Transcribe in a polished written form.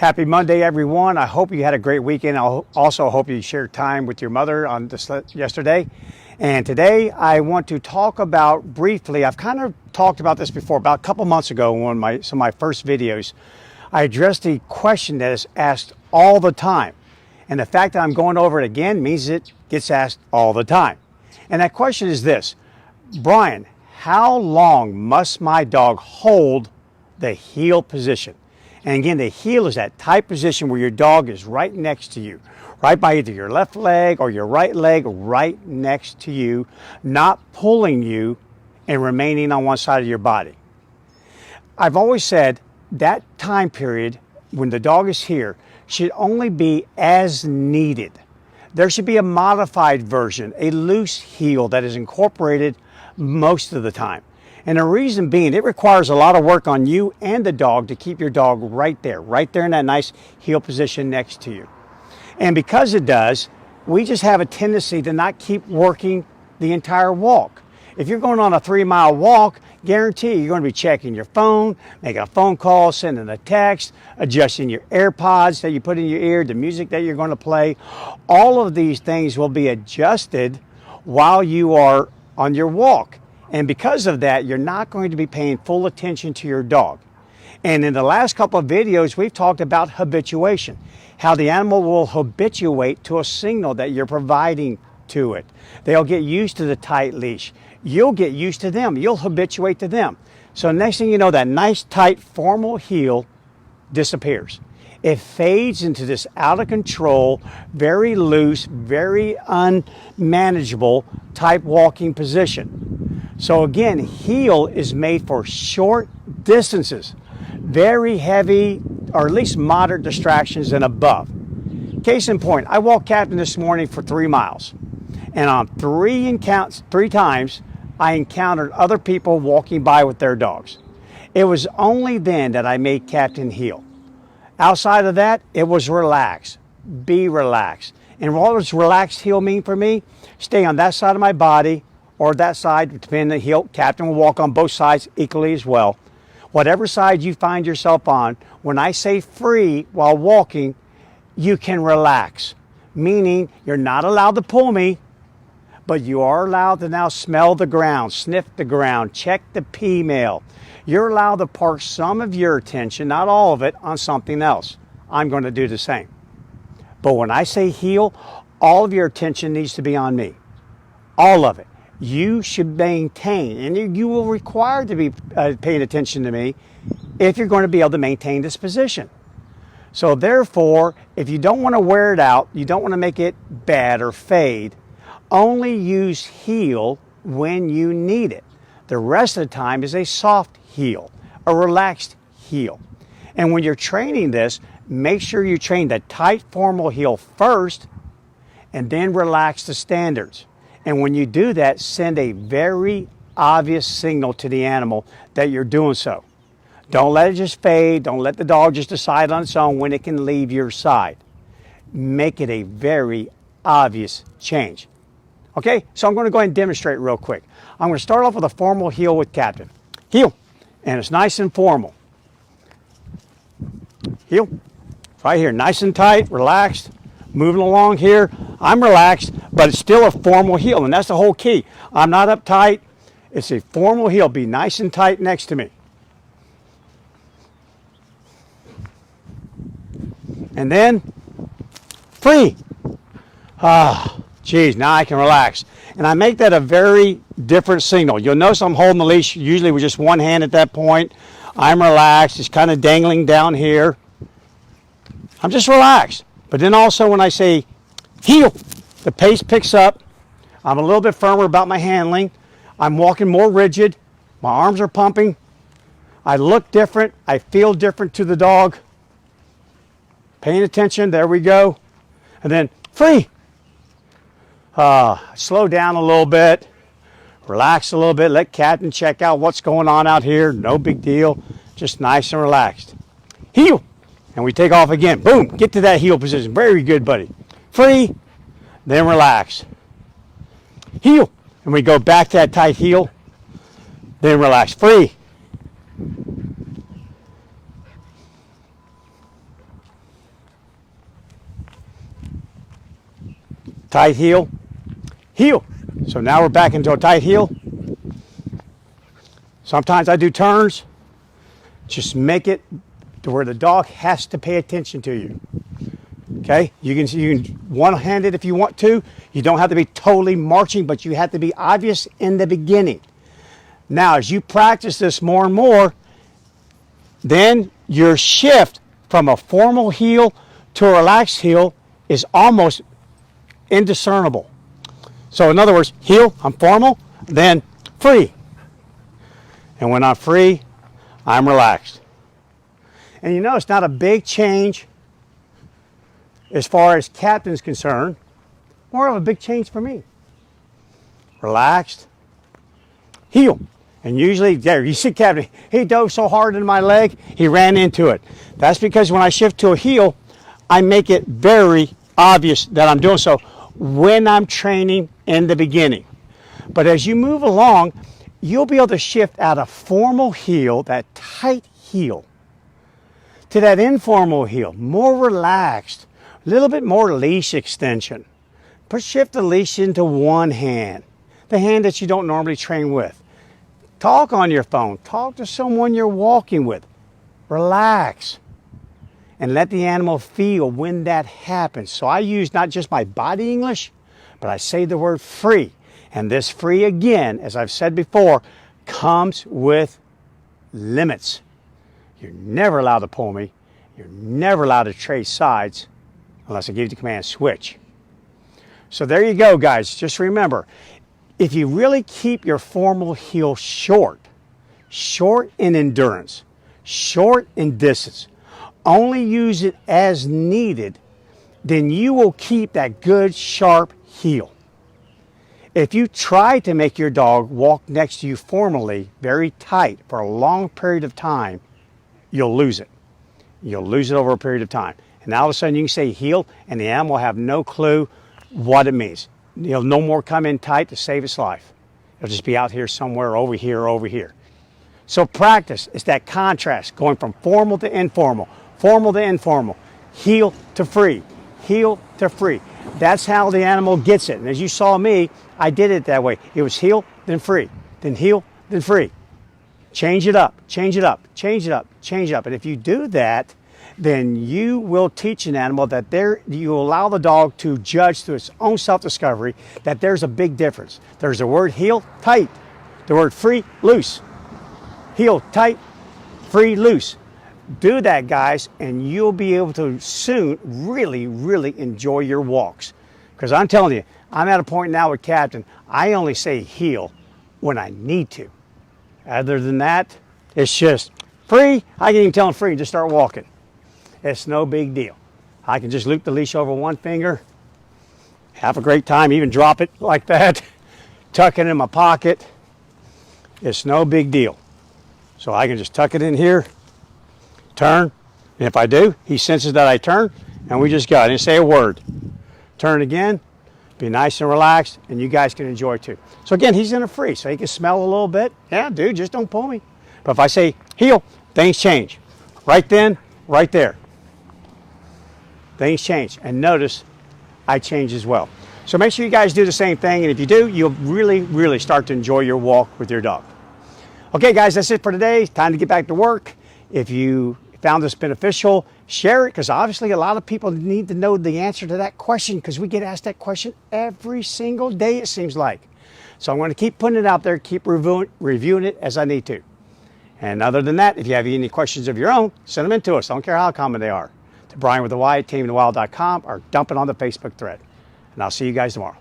Happy Monday, everyone. I hope you had a great weekend. I also hope you shared time with your mother on this yesterday. And today I want to talk about briefly, I've kind of talked about this before, about a couple months ago in some of my first videos. I addressed the question that is asked all the time. And the fact that I'm going over it again means it gets asked all the time. And that question is this: Bryan, how long must my dog hold the heel position? And again, the heel is that tight position where your dog is right next to you, right by either your left leg or your right leg, right next to you, not pulling you and remaining on one side of your body. I've always said that time period when the dog is here should only be as needed. There should be a modified version, a loose heel that is incorporated most of the time. And the reason being, it requires a lot of work on you and the dog to keep your dog right there in that nice heel position next to you. And because it does, we just have a tendency to not keep working the entire walk. If you're going on a 3-mile walk, guarantee you're going to be checking your phone, making a phone call, sending a text, adjusting your AirPods that you put in your ear, the music that you're going to play. All of these things will be adjusted while you are on your walk. And because of that, you're not going to be paying full attention to your dog. And in the last couple of videos, we've talked about habituation, how the animal will habituate to a signal that you're providing to it. They'll get used to the tight leash. You'll get used to them. You'll habituate to them. So next thing you know, that nice, tight, formal heel disappears. It fades into this out of control, very loose, very unmanageable type walking position. So again, heel is made for short distances, very heavy or at least moderate distractions and above. Case in point, I walked Captain this morning for 3 miles, and on three times I encountered other people walking by with their dogs. It was only then that I made Captain heel. Outside of that, it was relax, be relaxed. And what does relaxed heel mean for me? Stay on that side of my body or that side, depending on the heel. Captain will walk on both sides equally as well. Whatever side you find yourself on, when I say free while walking, you can relax. Meaning you're not allowed to pull me, but you are allowed to now smell the ground, sniff the ground, check the pee mail. You're allowed to park some of your attention, not all of it, on something else. I'm going to do the same. But when I say heel, all of your attention needs to be on me. All of it. You should maintain, and you will require to be paying attention to me if you're going to be able to maintain this position. So therefore, if you don't want to wear it out, you don't want to make it bad or fade, only use heel when you need it. The rest of the time is a soft heel, a relaxed heel. And when you're training this, make sure you train the tight formal heel first and then relax the standards. And when you do that, send a very obvious signal to the animal that you're doing so. Don't let it just fade. Don't let the dog just decide on its own when it can leave your side. Make it a very obvious change. Okay, so I'm going to go ahead and demonstrate real quick. I'm going to start off with a formal heel with Captain. Heel, and it's nice and formal. Heel, right here, nice and tight, relaxed. Moving along here, I'm relaxed, but it's still a formal heel, and that's the whole key. I'm not uptight. It's a formal heel. Be nice and tight next to me. And then, free. Geez, now I can relax. And I make that a very different signal. You'll notice I'm holding the leash usually with just one hand at that point. I'm relaxed. It's kind of dangling down here. I'm just relaxed. But then also when I say heel, the pace picks up. I'm a little bit firmer about my handling. I'm walking more rigid. My arms are pumping. I look different. I feel different to the dog. Paying attention. There we go. And then free. Slow down a little bit. Relax a little bit. Let Captain check out what's going on out here. No big deal. Just nice and relaxed. Heel. And we take off again. Boom. Get to that heel position. Very good, buddy. Free. Then relax. Heel. And we go back to that tight heel. Then relax. Free. tight heel, heel. So now we're back into a tight heel. Sometimes I do turns. Just make it to where the dog has to pay attention to you. Okay, you can one-hand it if you want to. You don't have to be totally marching, but you have to be obvious in the beginning. Now, as you practice this more and more, then your shift from a formal heel to a relaxed heel is almost indiscernible. So in other words, heel, I'm formal, then free. And when I'm free, I'm relaxed. And you know, it's not a big change as far as Captain's concerned, more of a big change for me. Relaxed, heel. And usually, there, you see Captain, he dove so hard into my leg, he ran into it. That's because when I shift to a heel, I make it very obvious that I'm doing so when I'm training in the beginning. But as you move along, you'll be able to shift out of formal heel, that tight heel, to that informal heel, more relaxed, a little bit more leash extension. But shift the leash into one hand, the hand that you don't normally train with. Talk on your phone. Talk to someone you're walking with. Relax. And let the animal feel when that happens. So I use not just my body English, but I say the word free. And this free, again, as I've said before, comes with limits. You're never allowed to pull me. You're never allowed to trade sides unless I give you the command switch. So there you go, guys. Just remember, if you really keep your formal heel short in endurance, short in distance, only use it as needed, then you will keep that good, sharp heel. If you try to make your dog walk next to you formally, very tight, for a long period of time, you'll lose it. You'll lose it over a period of time. And all of a sudden you can say heel, and the animal will have no clue what it means. He'll no more come in tight to save its life. He'll just be out here somewhere, over here, over here. So practice is that contrast, going from formal to informal, heel to free, heel to free. That's how the animal gets it. And as you saw me, I did it that way. It was heel, then free, then heel, then free. Change it up, change it up, change it up, change it up. And if you do that, then you will teach an animal that you allow the dog to judge through its own self-discovery that there's a big difference. There's the word heel, tight. The word free, loose. Heel, tight, free, loose. Do that, guys, and you'll be able to soon really, really enjoy your walks. Because I'm telling you, I'm at a point now with Captain, I only say heel when I need to. Other than that, it's just free. I can even tell him free and just start walking. It's no big deal. I can just loop the leash over one finger, have a great time, even drop it like that, tuck it in my pocket. It's no big deal. So I can just tuck it in here, turn, and if I do, he senses that I turn, and we just go. I didn't say a word. Turn again, be nice and relaxed, and you guys can enjoy too. So again, he's in a free, so he can smell a little bit. Yeah, dude, just don't pull me. But if I say heel, things change. Right then, right there. Things change. And notice I change as well. So make sure you guys do the same thing, and if you do, you'll really, really start to enjoy your walk with your dog. Okay, guys, that's it for today. Time to get back to work. If you found this beneficial, share it, because obviously a lot of people need to know the answer to that question, because we get asked that question every single day, it seems like. So I'm going to keep putting it out there, keep reviewing it as I need to. And other than that, if you have any questions of your own, send them in to us. I don't care how common they are. To Bryan with a Y, tamingthewild.com, or dump it on the Facebook thread. And I'll see you guys tomorrow.